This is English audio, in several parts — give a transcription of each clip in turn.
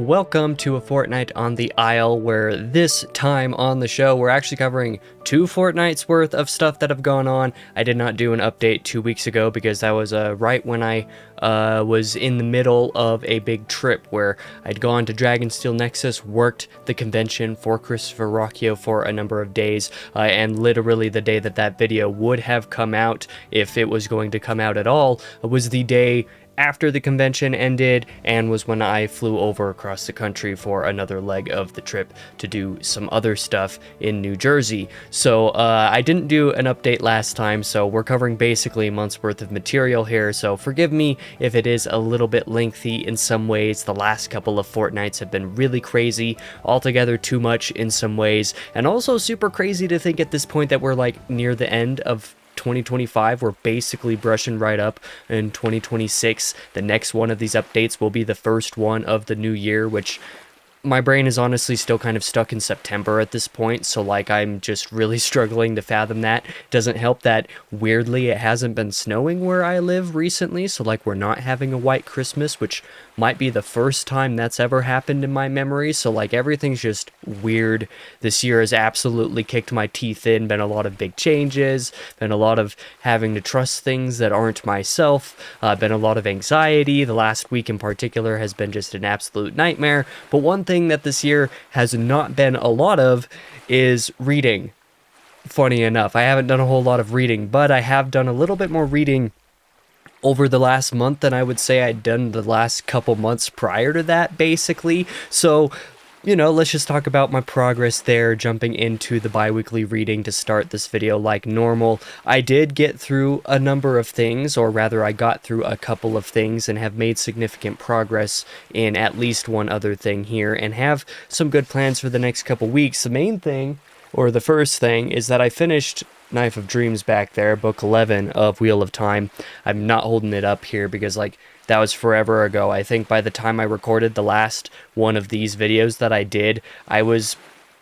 Welcome to a Fortnight on the Isle, where this time on the show we're actually covering 2 fortnights worth of stuff that have gone on. I did not do an update 2 weeks ago because that was right when I was in the middle of a big trip where I'd gone to Dragonsteel Nexus, worked the convention for Christopher Rocchio for a number of days, and literally the day that that video would have come out, if it was going to come out at all, was the day after the convention ended, and was when I flew over across the country for another leg of the trip to do some other stuff in New Jersey. So I didn't do an update last time, so we're covering basically a month's worth of material here, so forgive me if it is a little bit lengthy in some ways. The last couple of fortnights have been really crazy, altogether too much in some ways, and also super crazy to think at this point that we're like near the end of 2025. We're basically brushing right up in 2026. The next one of these updates will be the first one of the new year, which my brain is honestly still kind of stuck in September at this point, so like I'm just really struggling to fathom that. Doesn't help that weirdly it hasn't been snowing where I live recently, so like we're not having a white Christmas, which might be the first time that's ever happened in my memory. So like everything's just weird. This year has absolutely kicked my teeth in, been a lot of big changes, been a lot of having to trust things that aren't myself, been a lot of anxiety. The last week in particular has been just an absolute nightmare. But one thing that this year has not been a lot of is reading. Funny enough, I haven't done a whole lot of reading, but I have done a little bit more reading over the last month than I would say I'd done the last couple months prior to that, basically. So, you know, let's just talk about my progress there, jumping into the bi-weekly reading to start this video like normal. I did get through a number of things, or rather I got through a couple of things and have made significant progress in at least one other thing here, and have some good plans for the next couple weeks. The main thing, or the first thing, is that I finished Knife of Dreams back there, book 11 of Wheel of Time. I'm not holding it up here because like that was forever ago. I think by the time I recorded the last one of these videos that I did, I was,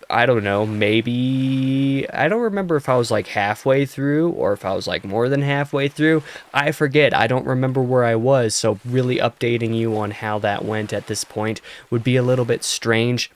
I don't know, maybe, I don't remember if I was like halfway through or if I was like more than halfway through. I forget. I don't remember where I was, so really updating you on how that went at this point would be a little bit strange.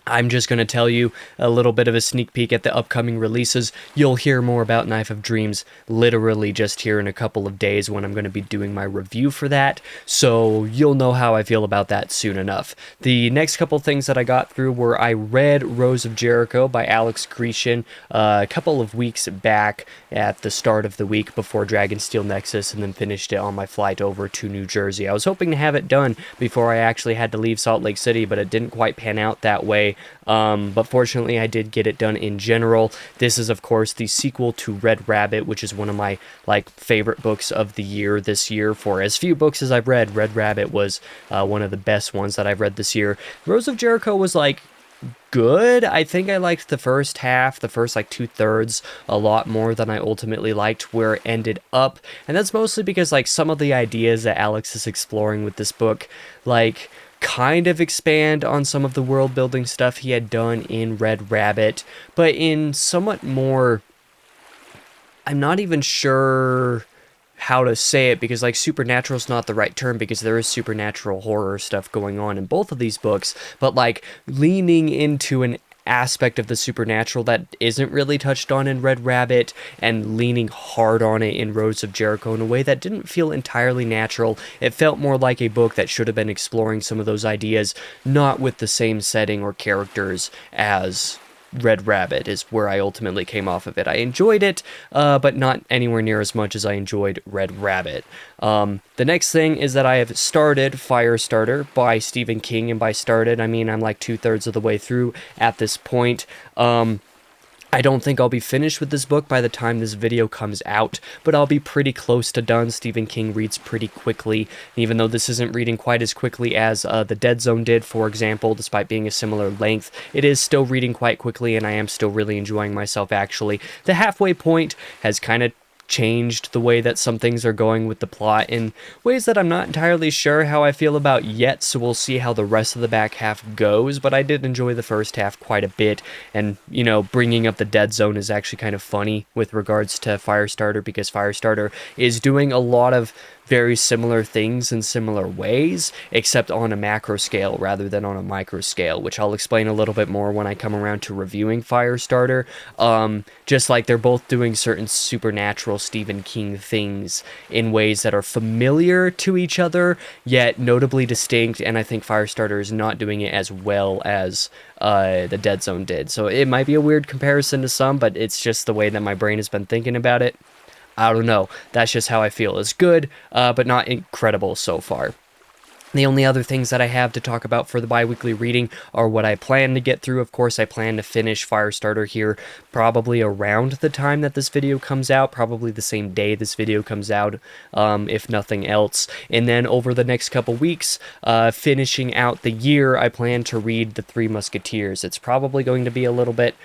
I'm just going to tell you a little bit of a sneak peek at the upcoming releases. You'll hear more about Knife of Dreams literally just here in a couple of days when I'm going to be doing my review for that, so you'll know how I feel about that soon enough. The next couple things that I got through were I read Rose of Jericho by Alex Grecian a couple of weeks back at the start of the week before Dragonsteel Nexus, and then finished it on my flight over to New Jersey. I was hoping to have it done before I actually had to leave Salt Lake City, but it didn't quite pan out that way. But fortunately I did get it done in general. This is of course the sequel to Red Rabbit, which is one of my like favorite books of the year this year. For as few books as I've read, Red Rabbit was one of the best ones that I've read this year. Rose of Jericho was like good. I think I liked the first half, the first like 2/3, a lot more than I ultimately liked where it ended up, and that's mostly because like some of the ideas that Alex is exploring with this book like kind of expand on some of the world building stuff he had done in Red Rabbit, but in somewhat more, I'm not even sure how to say it, because like supernatural is not the right term, because there is supernatural horror stuff going on in both of these books, but like leaning into an aspect of the supernatural that isn't really touched on in Red Rabbit, and leaning hard on it in Rose of Jericho in a way that didn't feel entirely natural. It felt more like a book that should have been exploring some of those ideas, not with the same setting or characters as Red Rabbit, is where I ultimately came off of it. I enjoyed it, but not anywhere near as much as I enjoyed Red Rabbit. The next thing is that I have started Firestarter by Stephen King, and by started, I mean I'm like 2/3 of the way through at this point. I don't think I'll be finished with this book by the time this video comes out, but I'll be pretty close to done. Stephen King reads pretty quickly, even though this isn't reading quite as quickly as The Dead Zone did, for example, despite being a similar length. It is still reading quite quickly, and I am still really enjoying myself, actually. The halfway point has kind of changed the way that some things are going with the plot in ways that I'm not entirely sure how I feel about yet, so we'll see how the rest of the back half goes, but I did enjoy the first half quite a bit, and, you know, bringing up the Dead Zone is actually kind of funny with regards to Firestarter, because Firestarter is doing a lot of very similar things in similar ways, except on a macro scale rather than on a micro scale, which I'll explain a little bit more when I come around to reviewing Firestarter. Just like they're both doing certain supernatural Stephen King things in ways that are familiar to each other, yet notably distinct, and I think Firestarter is not doing it as well as the Dead Zone did. So it might be a weird comparison to some, but it's just the way that my brain has been thinking about it. I don't know. That's just how I feel. It's good, but not incredible so far. The only other things that I have to talk about for the bi-weekly reading are what I plan to get through. Of course, I plan to finish Firestarter here probably around the time that this video comes out, probably the same day this video comes out, if nothing else. And then over the next couple weeks, finishing out the year, I plan to read The Three Musketeers. It's probably going to be a little bit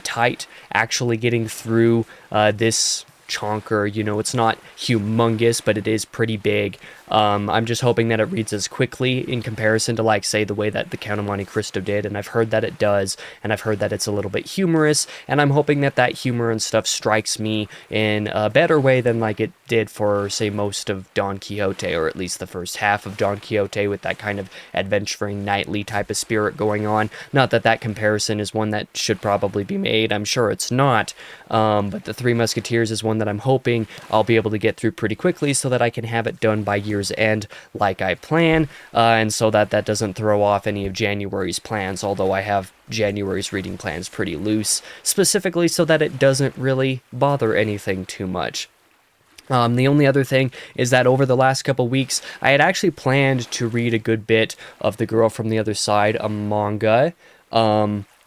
tight actually getting through this chonker. You know, it's not humongous, but it is pretty big. I'm just hoping that it reads as quickly in comparison to, like, say, the way that The Count of Monte Cristo did, and I've heard that it does, and I've heard that it's a little bit humorous, and I'm hoping that that humor and stuff strikes me in a better way than, like, it did for, say, most of Don Quixote, or at least the first half of Don Quixote, with that kind of adventuring, knightly type of spirit going on. Not that that comparison is one that should probably be made, I'm sure it's not, but The Three Musketeers is one that I'm hoping I'll be able to get through pretty quickly so that I can have it done by year's end like I plan, and so that that doesn't throw off any of January's plans, although I have January's reading plans pretty loose, specifically so that it doesn't really bother anything too much. The only other thing is that over the last couple weeks, I had actually planned to read a good bit of The Girl from the Other Side, a manga,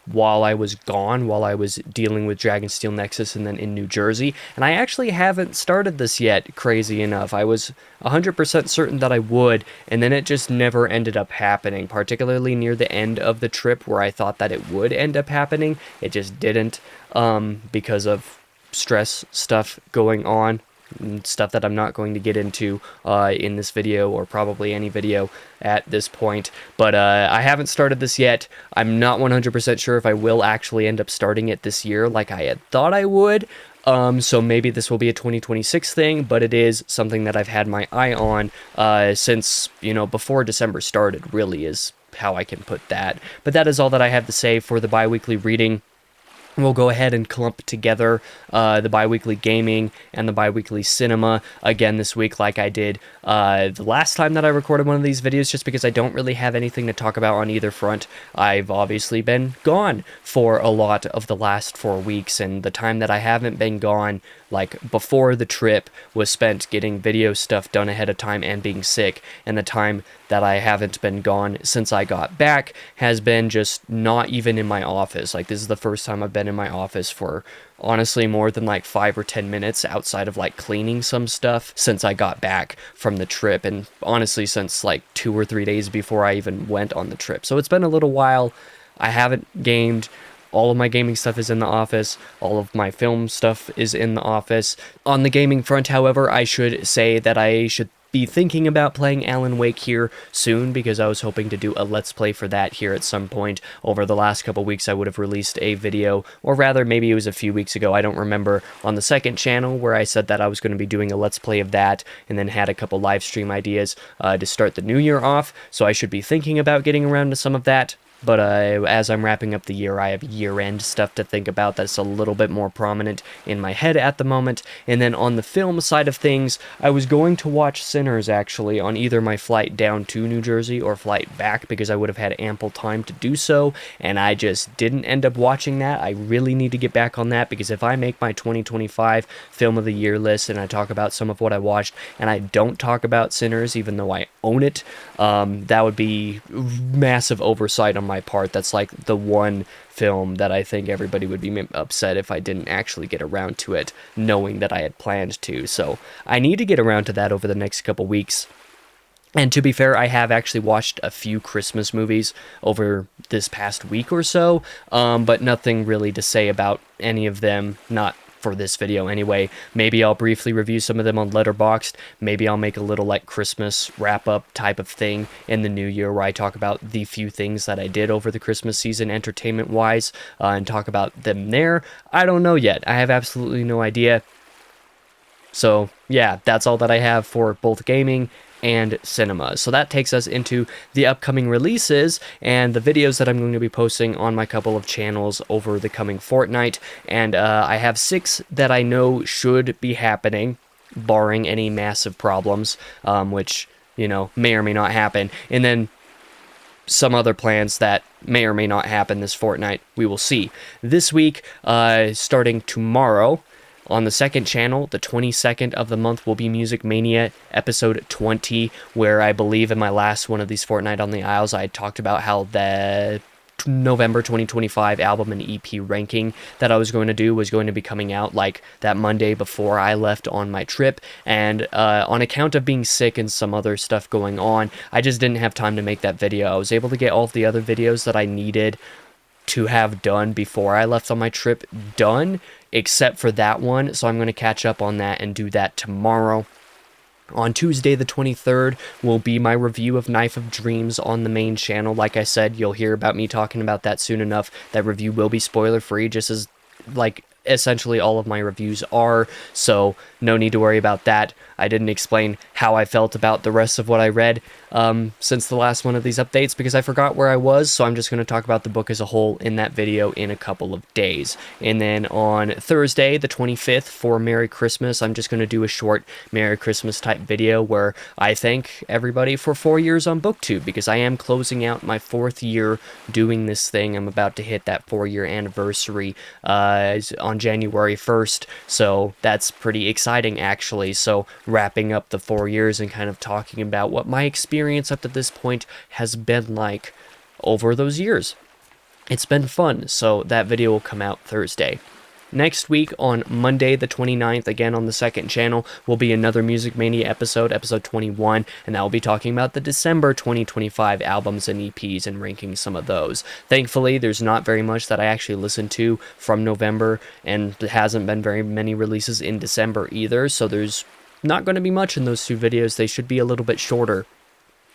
while I was gone, while I was dealing with Dragonsteel Nexus and then in New Jersey, and I actually haven't started this yet, crazy enough. I was 100% certain that I would, and then it just never ended up happening, particularly near the end of the trip where I thought that it would end up happening. It just didn't, because of stress stuff going on. Stuff that I'm not going to get into in this video, or probably any video at this point, but I haven't started this yet. I'm not 100% sure if I will actually end up starting it this year like I had thought I would, so maybe this will be a 2026 thing, but it is something that I've had my eye on since, you know, before December started, really, is how I can put that. But that is all that I have to say for the bi-weekly reading. We'll go ahead and clump together the bi-weekly gaming and the bi-weekly cinema again this week, like I did the last time that I recorded one of these videos, just because I don't really have anything to talk about on either front. I've obviously been gone for a lot of the last 4 weeks, and the time that I haven't been gone, like before the trip, was spent getting video stuff done ahead of time and being sick, and the time that I haven't been gone since I got back has been just not even in my office. Like, this is the first time I've been in my office for honestly more than like 5 or 10 minutes outside of like cleaning some stuff since I got back from the trip, and honestly since like 2 or 3 days before I even went on the trip. So it's been a little while. I haven't gamed. All of my gaming stuff is in the office. All of my film stuff is in the office. On the gaming front, however, I should say that I should be thinking about playing Alan Wake here soon, because I was hoping to do a Let's Play for that here at some point. Over the last couple weeks, I would have released a video, or rather, maybe it was a few weeks ago, I don't remember, on the second channel, where I said that I was going to be doing a Let's Play of that, and then had a couple live stream ideas to start the new year off, so I should be thinking about getting around to some of that. But as I'm wrapping up the year, I have year-end stuff to think about that's a little bit more prominent in my head at the moment. And then on the film side of things, I was going to watch Sinners, actually, on either my flight down to New Jersey or flight back, because I would have had ample time to do so, and I just didn't end up watching that. I really need to get back on that, because if I make my 2025 Film of the Year list and I talk about some of what I watched, and I don't talk about Sinners, even though I own it, that would be massive oversight on my part. That's like the one film that I think everybody would be upset if I didn't actually get around to it, knowing that I had planned to. So I need to get around to that over the next couple weeks. And to be fair, I have actually watched a few Christmas movies over this past week or so, but nothing really to say about any of them, not for this video anyway. Maybe I'll briefly review some of them on Letterboxd. Maybe I'll make a little like Christmas wrap-up type of thing in the new year, where I talk about the few things that I did over the Christmas season entertainment-wise, and talk about them there. I don't know yet. I have absolutely no idea. So yeah, that's all that I have for both gaming and cinema. So that takes us into the upcoming releases and the videos that I'm going to be posting on my couple of channels over the coming fortnight. And I have 6 that I know should be happening, barring any massive problems, which, you know, may or may not happen. And then some other plans that may or may not happen this fortnight. We will see. This week, starting tomorrow, on the second channel, the 22nd of the month will be Music Mania episode 20, where I believe in my last one of these Fortnite on the Isles, I had talked about how the November 2025 album and EP ranking that I was going to do was going to be coming out like that Monday before I left on my trip, and on account of being sick and some other stuff going on, I just didn't have time to make that video. I was able to get all of the other videos that I needed to have done before I left on my trip done, except for that one, so I'm going to catch up on that and do that tomorrow. On Tuesday the 23rd will be my review of Knife of Dreams on the main channel. Like I said, you'll hear about me talking about that soon enough. That review will be spoiler free, just as like essentially all of my reviews are, so no need to worry about that. I didn't explain how I felt about the rest of what I read since the last one of these updates because I forgot where I was, so I'm just going to talk about the book as a whole in that video in a couple of days. And then on Thursday, the 25th, for Merry Christmas, I'm just going to do a short Merry Christmas type video where I thank everybody for 4 years on BookTube, because I am closing out my 4th year doing this thing. I'm about to hit that 4-year anniversary on January 1st, so that's pretty exciting actually. So wrapping up the 4 years and kind of talking about what my experience up to this point has been like over those years. It's been fun, so that video will come out Thursday. Next week, on Monday the 29th, again on the second channel, will be another Music Mania episode, episode 21, and that will be talking about the December 2025 albums and EPs and ranking some of those. Thankfully, there's not very much that I actually listened to from November, and there hasn't been very many releases in December either, so there's not going to be much in those 2 videos. They should be a little bit shorter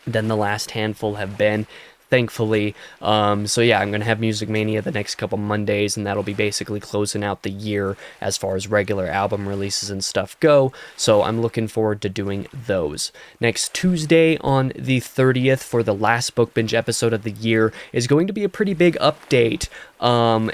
than the last handful have been, thankfully. So yeah, I'm gonna have Music Mania the next couple Mondays, and that'll be basically closing out the year as far as regular album releases and stuff go, so I'm looking forward to doing those. Next Tuesday, on the 30th, for the last Book Binge episode of the year, is going to be a pretty big update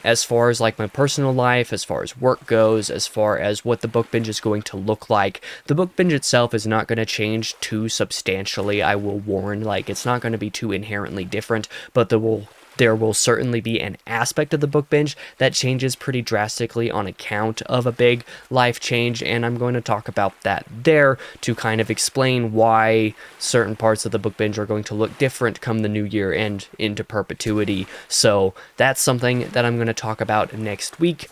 as far as like my personal life, as far as work goes, as far as what the Book Binge is going to look like. The Book Binge itself is not going to change too substantially, I will warn. Like, it's not going to be too inherently different, but there will certainly be an aspect of the Book Binge that changes pretty drastically on account of a big life change, and I'm going to talk about that there to kind of explain why certain parts of the Book Binge are going to look different come the new year and into perpetuity. So that's something that I'm going to talk about next week.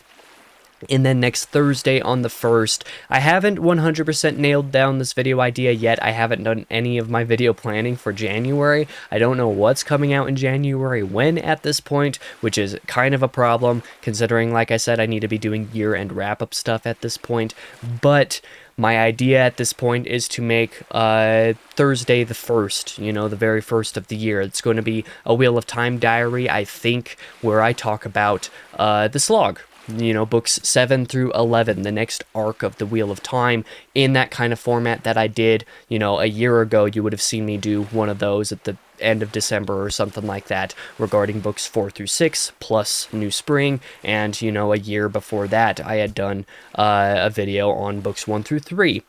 And then next Thursday on the 1st, I haven't 100% nailed down this video idea yet. I haven't done any of my video planning for January. I don't know what's coming out in January when at this point, which is kind of a problem considering, like I said, I need to be doing year-end wrap-up stuff at this point. But my idea at this point is to make Thursday the 1st, you know, the very first of the year. It's going to be a Wheel of Time diary, I think, where I talk about the slog. You know, books 7 through 11, the next arc of the Wheel of Time, in that kind of format that I did, you know, a year ago. You would have seen me do one of those at the end of December or something like that, regarding books 4 through 6, plus New Spring, and, you know, a year before that, I had done a video on books 1 through 3.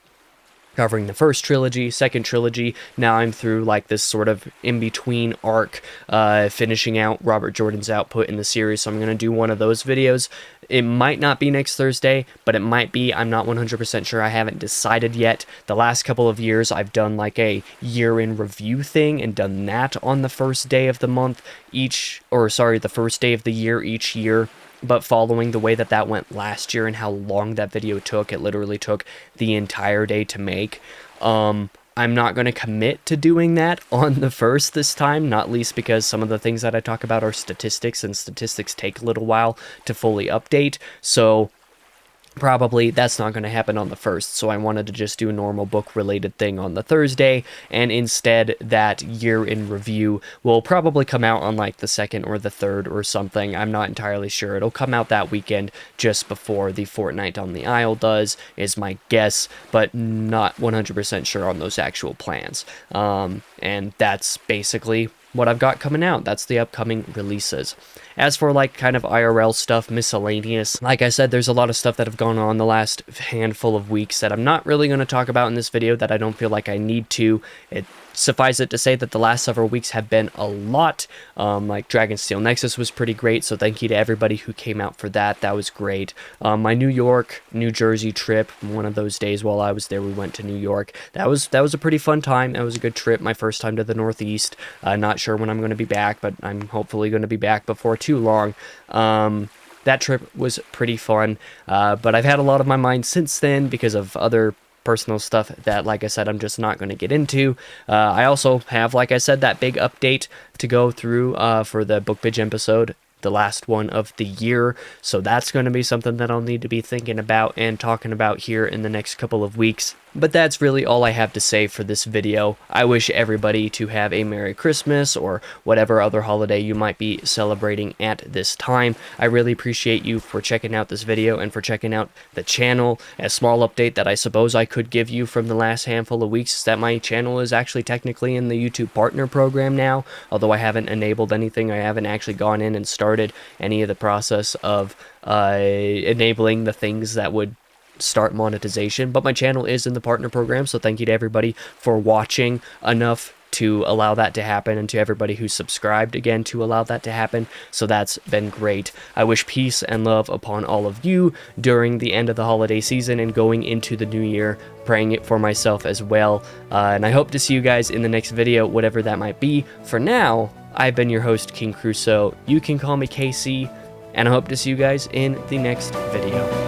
Covering the first trilogy, second trilogy. Now I'm through like this sort of in-between arc, finishing out Robert Jordan's output in the series, so I'm going to do one of those videos. It might not be next Thursday, but it might be. I'm not 100% sure. I haven't decided yet. The last couple of years, I've done like a year-in review thing and done that on the first day of the month the first day of the year each year. But following the way that that went last year and how long that video took, it literally took the entire day to make. I'm not going to commit to doing that on the 1st this time, not least because some of the things that I talk about are statistics, and statistics take a little while to fully update. So probably that's not going to happen on the 1st, so I wanted to just do a normal book related thing on the Thursday, and instead that year in review will probably come out on like the 2nd or the 3rd or something. I'm not entirely sure. It'll come out that weekend just before the Fortnight on the Isle does, is my guess, but not 100% sure on those actual plans. And that's basically what I've got coming out. That's the upcoming releases. As for like kind of IRL stuff, miscellaneous, like I said, there's a lot of stuff that have gone on the last handful of weeks that I'm not really going to talk about in this video, that I don't feel like I need to. Suffice it to say that the last several weeks have been a lot. Like Dragonsteel Nexus was pretty great, so thank you to everybody who came out for that. That was great. My New York, New Jersey trip, one of those days while I was there, we went to New York. That was a pretty fun time. That was a good trip. My first time to the Northeast. Not sure when I'm going to be back, but I'm hopefully going to be back before too long. That trip was pretty fun, but I've had a lot of my mind since then because of other personal stuff that, like I said, I'm just not going to get into. I also have, like I said, that big update to go through for the Book Bitch episode, the last one of the year, so that's going to be something that I'll need to be thinking about and talking about here in the next couple of weeks. But that's really all I have to say for this video. I wish everybody to have a Merry Christmas or whatever other holiday you might be celebrating at this time. I really appreciate you for checking out this video and for checking out the channel. A small update that I suppose I could give you from the last handful of weeks is that my channel is actually technically in the YouTube Partner Program now, although I haven't enabled anything. I haven't actually gone in and started any of the process of enabling the things that would start monetization, but my channel is in the partner program, so thank you to everybody for watching enough to allow that to happen, and to everybody who's subscribed again to allow that to happen, so that's been great. I wish peace and love upon all of you during the end of the holiday season and going into the new year, praying it for myself as well, and I hope to see you guys in the next video, whatever that might be. For now, I've been your host, King Crusoe. You can call me KC, and I hope to see you guys in the next video.